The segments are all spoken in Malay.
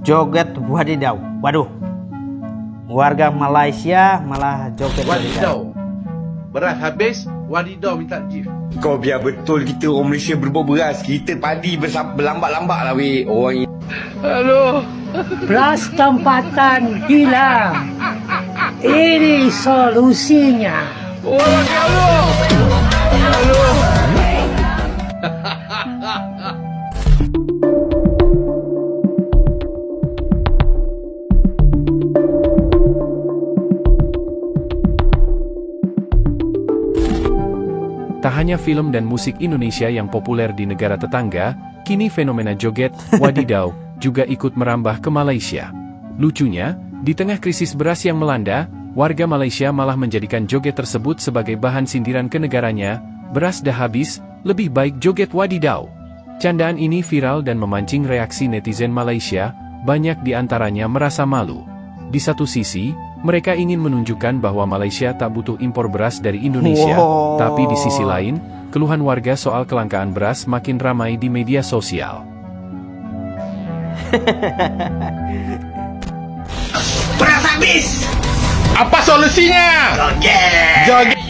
joget wadidaw. Waduh, warga Malaysia malah joget wadidaw. Beras habis, wadidaw minta gift. Kau biar betul kita orang Malaysia berbau beras. Kita padi berlambat-lambat lah weh. Orang ini. Aduh. Beras tempatan hilang. Ini solusinya. Tak hanya film dan musik Indonesia yang populer di negara tetangga, kini fenomena joget wadidaw juga ikut merambah ke Malaysia. Lucunya, di tengah krisis beras yang melanda, warga Malaysia malah menjadikan joget tersebut sebagai bahan sindiran ke negaranya. Beras dah habis, lebih baik joget wadidaw. Candaan ini viral dan memancing reaksi netizen Malaysia, banyak di antaranya merasa malu. Di satu sisi, mereka ingin menunjukkan bahwa Malaysia tak butuh impor beras dari Indonesia, tapi di sisi lain, keluhan warga soal kelangkaan beras makin ramai di media sosial. Beras habis! Apa solusinya? Joget! Joget.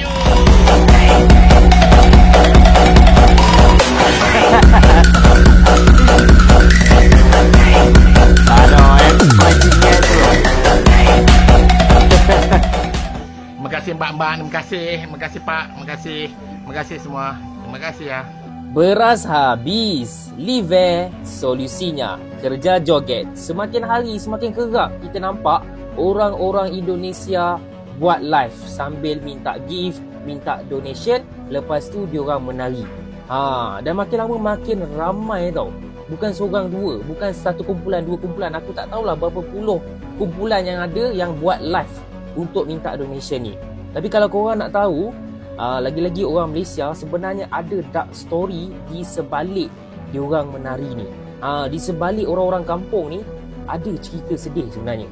Terima kasih mbak-mbak, terima kasih pak, terima kasih semua, terima kasih ya. Beras habis, live solusinya, kerja joget. Semakin hari semakin kerap kita nampak orang-orang Indonesia buat live sambil minta gift, minta donation, lepas tu diorang menari. Dan makin lama makin ramai tau. Bukan seorang dua, bukan satu kumpulan, dua kumpulan. Aku tak tahulah berapa puluh kumpulan yang ada yang buat live untuk minta donation ni. Tapi kalau korang nak tahu, lagi-lagi orang Malaysia sebenarnya ada dark story di sebalik diorang menari ni. Di sebalik orang-orang kampung ni ada cerita sedih sebenarnya.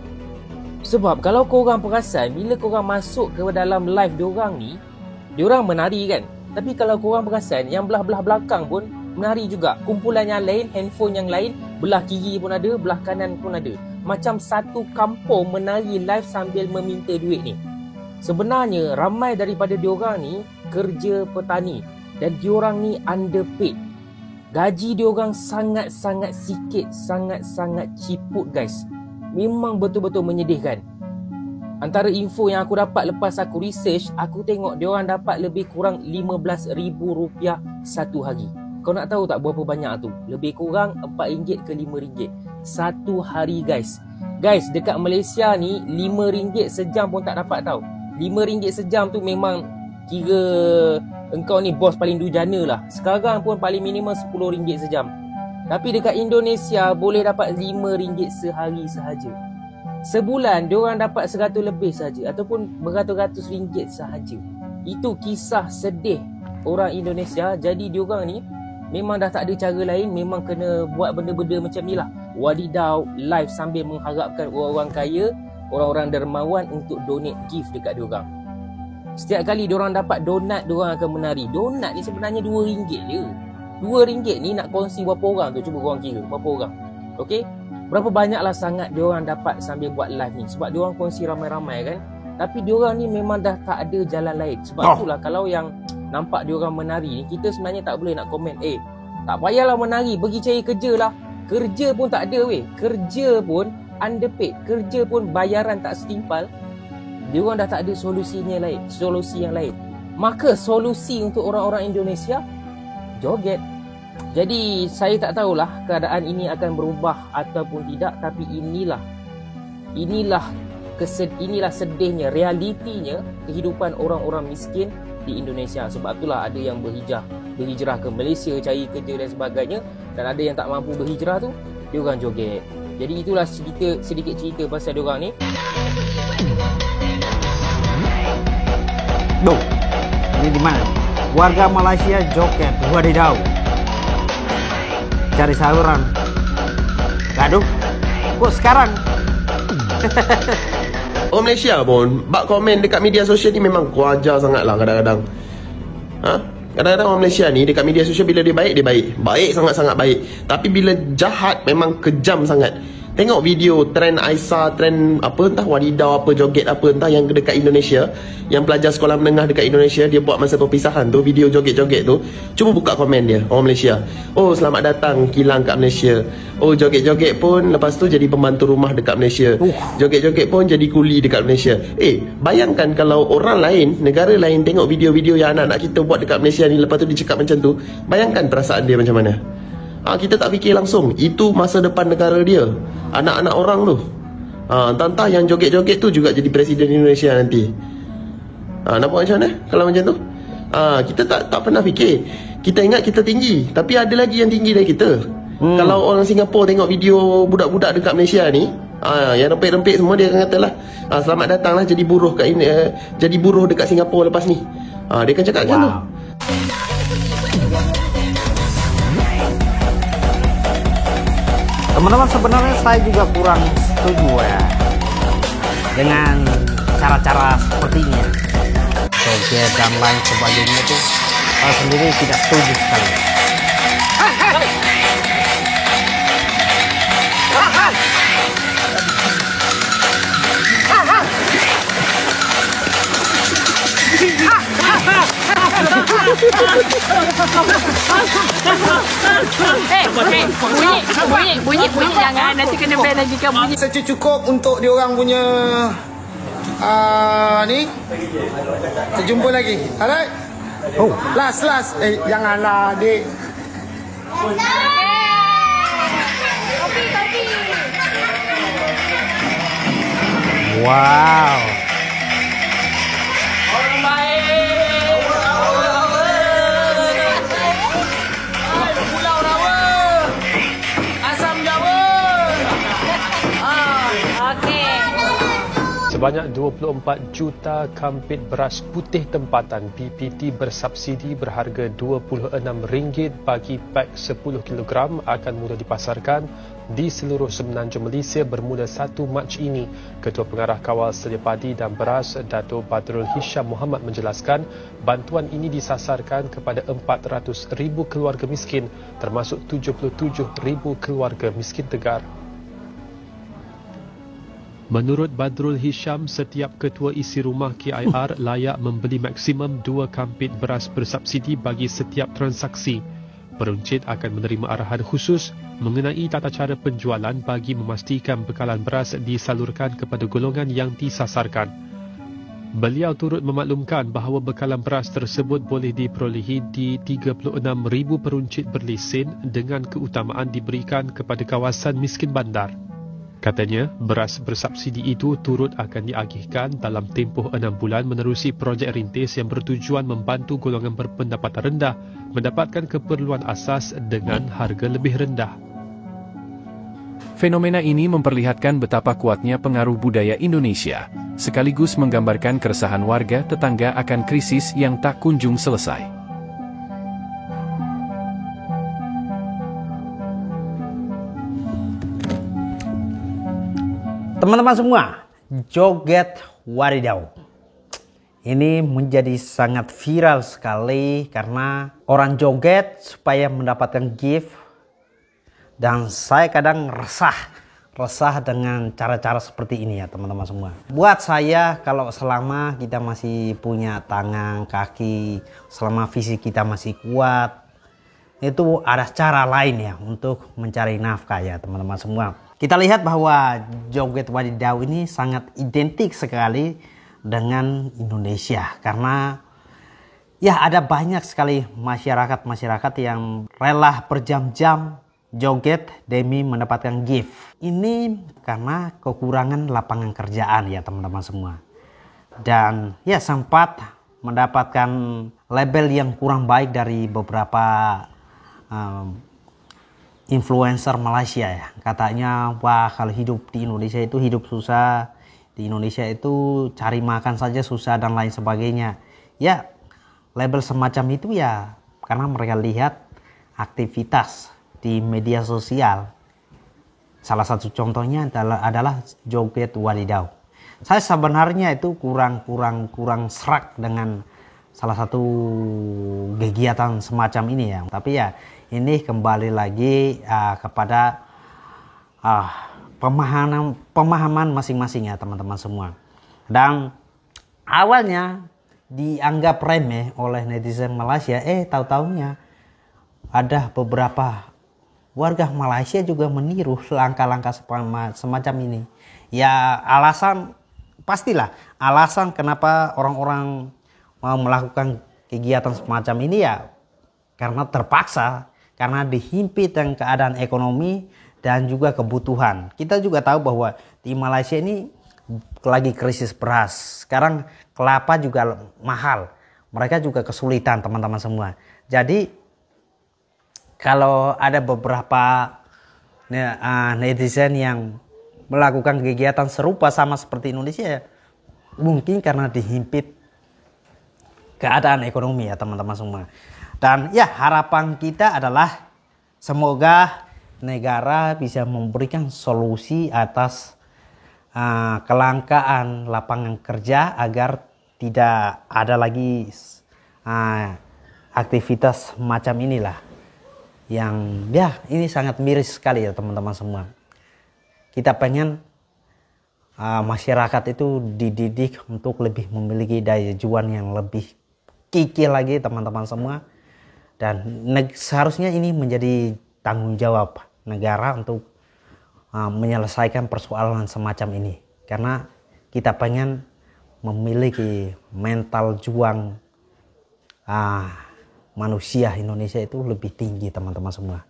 Sebab kalau korang perasan, bila korang masuk ke dalam live diorang ni, diorang menari kan. Tapi kalau korang perasan, yang belah-belah belakang pun menari juga. Kumpulan yang lain, handphone yang lain, belah kiri pun ada, belah kanan pun ada. Macam satu kampung menari live sambil meminta duit ni. Sebenarnya ramai daripada diorang ni kerja petani dan diorang ni underpaid. Gaji diorang sangat-sangat sikit, sangat-sangat ciput guys. Memang betul-betul menyedihkan. Antara info yang aku dapat lepas aku research, aku tengok diorang dapat lebih kurang RM15,000 satu hari. Kau nak tahu tak berapa banyak tu? Lebih kurang RM4 ke RM5 satu hari guys. Guys, dekat Malaysia ni RM5 sejam pun tak dapat tau. RM5 sejam tu memang kira engkau ni bos paling dujana lah. Sekarang pun paling minimum RM10 sejam. Tapi dekat Indonesia boleh dapat RM5 sehari sahaja. Sebulan diorang dapat 100 lebih sahaja ataupun beratus-ratus ringgit sahaja. Itu kisah sedih orang Indonesia. Jadi diorang ni memang dah tak ada cara lain, memang kena buat benda-benda macam ni lah. Wadidaw live sambil mengharapkan orang-orang kaya, orang-orang dermawan untuk donate gift dekat diorang. Setiap kali diorang dapat donat, diorang akan menari. Donat ni sebenarnya RM2 je. RM2 ni nak kongsi berapa orang tu? Cuba korang kira berapa orang. Okey? Berapa banyaklah sangat diorang dapat sambil buat live ni. Sebab diorang kongsi ramai-ramai kan. Tapi diorang ni memang dah tak ada jalan lain. Sebab itulah kalau yang nampak diorang menari ni, kita sebenarnya tak boleh nak komen, tak payahlah menari, pergi cari kerja lah. Kerja pun tak ada weh. Kerja pun underpaid. Kerja pun bayaran tak setimpal. Diorang dah tak ada solusi yang lain. Maka solusi untuk orang-orang Indonesia, joget. Jadi saya tak tahulah keadaan ini akan berubah ataupun tidak. Tapi inilah sedihnya, realitinya kehidupan orang-orang miskin di Indonesia. Sebab itulah ada yang berhijrah ke Malaysia cari kerja dan sebagainya, dan ada yang tak mampu berhijrah tu, diorang joget. Jadi itulah sedikit cerita pasal diorang ni. Duh, ini di mana? Warga Malaysia joget wadidaw. Cari saluran. Gaduh. Kok sekarang? Orang Malaysia pun bak komen dekat media sosial ni memang kuajar sangat lah kadang-kadang. Kadang-kadang orang Malaysia ni dekat media sosial bila dia baik, dia baik. Baik, sangat-sangat baik. Tapi bila jahat memang kejam sangat. Tengok video trend Aisyah, trend apa entah Wadidau apa, joget apa entah yang dekat Indonesia, yang pelajar sekolah menengah dekat Indonesia dia buat masa perpisahan tu, video joget-joget tu. Cuba buka komen dia, orang Malaysia. Oh, selamat datang kilang kat Malaysia. Oh, joget-joget pun lepas tu jadi pembantu rumah dekat Malaysia. Joget-joget pun jadi kuli dekat Malaysia. Bayangkan kalau orang lain, negara lain tengok video-video yang anak-anak kita buat dekat Malaysia ni, lepas tu dia cakap macam tu. Bayangkan perasaan dia macam mana. Kita tak fikir langsung, itu masa depan negara dia, anak-anak orang tu. Entah-entah yang joget-joget tu juga jadi Presiden Indonesia nanti. Nampak macam mana kalau macam tu? Kita tak pernah fikir. Kita ingat kita tinggi, tapi ada lagi yang tinggi dari kita. Kalau orang Singapura tengok video budak-budak dekat Malaysia ni, yang rempik-rempik semua, dia akan kata lah, selamat datang lah jadi buruh jadi buruh dekat Singapura lepas ni. Dia akan cakap macam tu. Teman-teman, sebenarnya saya juga kurang setuju ya dengan cara-cara seperti ini, joget dan lain sebagainya itu. Saya sendiri tidak setuju sekali. Bunyi jangan, nanti kena ban lagi kan bunyi. Cukup untuk diorang punya ni. Kita jumpa lagi. Alright. Last. Janganlah adik. Wow. Sebanyak 24 juta kampit beras putih tempatan PPT bersubsidi berharga RM26 bagi pak 10 kg akan mula dipasarkan di seluruh semenanjung Malaysia bermula 1 Mac ini. Ketua Pengarah Kawal Sedia Padi dan Beras, Dato' Badrul Hisham Muhammad menjelaskan bantuan ini disasarkan kepada 400,000 keluarga miskin termasuk 77,000 keluarga miskin tegar. Menurut Badrul Hisham, setiap ketua isi rumah KIR layak membeli maksimum 2 kampit beras bersubsidi bagi setiap transaksi. Peruncit akan menerima arahan khusus mengenai tata cara penjualan bagi memastikan bekalan beras disalurkan kepada golongan yang disasarkan. Beliau turut memaklumkan bahawa bekalan beras tersebut boleh diperolehi di 36,000 peruncit berlesen dengan keutamaan diberikan kepada kawasan miskin bandar. Katanya, beras bersubsidi itu turut akan diagihkan dalam tempoh 6 bulan menerusi projek rintis yang bertujuan membantu golongan berpendapatan rendah mendapatkan keperluan asas dengan harga lebih rendah. Fenomena ini memperlihatkan betapa kuatnya pengaruh budaya Indonesia, sekaligus menggambarkan keresahan warga tetangga akan krisis yang tak kunjung selesai. Teman-teman semua, joget Wadidau ini menjadi sangat viral sekali karena orang joget supaya mendapatkan gift, dan saya kadang resah dengan cara-cara seperti ini ya teman-teman semua. Buat saya, kalau selama kita masih punya tangan, kaki, selama fisik kita masih kuat, itu ada cara lain ya untuk mencari nafkah ya teman-teman semua. Kita lihat bahwa joget Wadidau ini sangat identik sekali dengan Indonesia karena ya ada banyak sekali masyarakat yang rela berjam-jam joget demi mendapatkan gift. Ini karena kekurangan lapangan kerjaan ya teman-teman semua. Dan ya sempat mendapatkan label yang kurang baik dari beberapa influencer Malaysia ya. Katanya, wah kalau hidup di Indonesia itu hidup susah. Di Indonesia itu cari makan saja susah dan lain sebagainya. Ya, label semacam itu ya karena mereka lihat aktivitas di media sosial. Salah satu contohnya adalah joget Wadidau. Saya sebenarnya itu kurang serak dengan salah satu kegiatan semacam ini ya. Tapi ya ini kembali lagi kepada pemahaman masing-masing ya teman-teman semua. Dan awalnya dianggap remeh oleh netizen Malaysia, tahu-taunya ada beberapa warga Malaysia juga meniru langkah-langkah semacam ini. Ya pastilah alasan kenapa orang-orang mau melakukan kegiatan semacam ini ya karena terpaksa, karena dihimpit dengan keadaan ekonomi dan juga kebutuhan. Kita juga tahu bahwa di Malaysia ini lagi krisis beras. Sekarang kelapa juga mahal. Mereka juga kesulitan teman-teman semua. Jadi kalau ada beberapa netizen yang melakukan kegiatan serupa sama seperti Indonesia, mungkin karena dihimpit keadaan ekonomi ya teman-teman semua. Dan ya harapan kita adalah semoga negara bisa memberikan solusi atas kelangkaan lapangan kerja agar tidak ada lagi aktivitas macam inilah. Yang ya ini sangat miris sekali ya teman-teman semua. Kita pengen masyarakat itu dididik untuk lebih memiliki daya juang yang lebih kikir lagi teman-teman semua. Dan seharusnya ini menjadi tanggung jawab negara untuk menyelesaikan persoalan semacam ini. Karena kita pengen memiliki mental juang manusia Indonesia itu lebih tinggi teman-teman semua.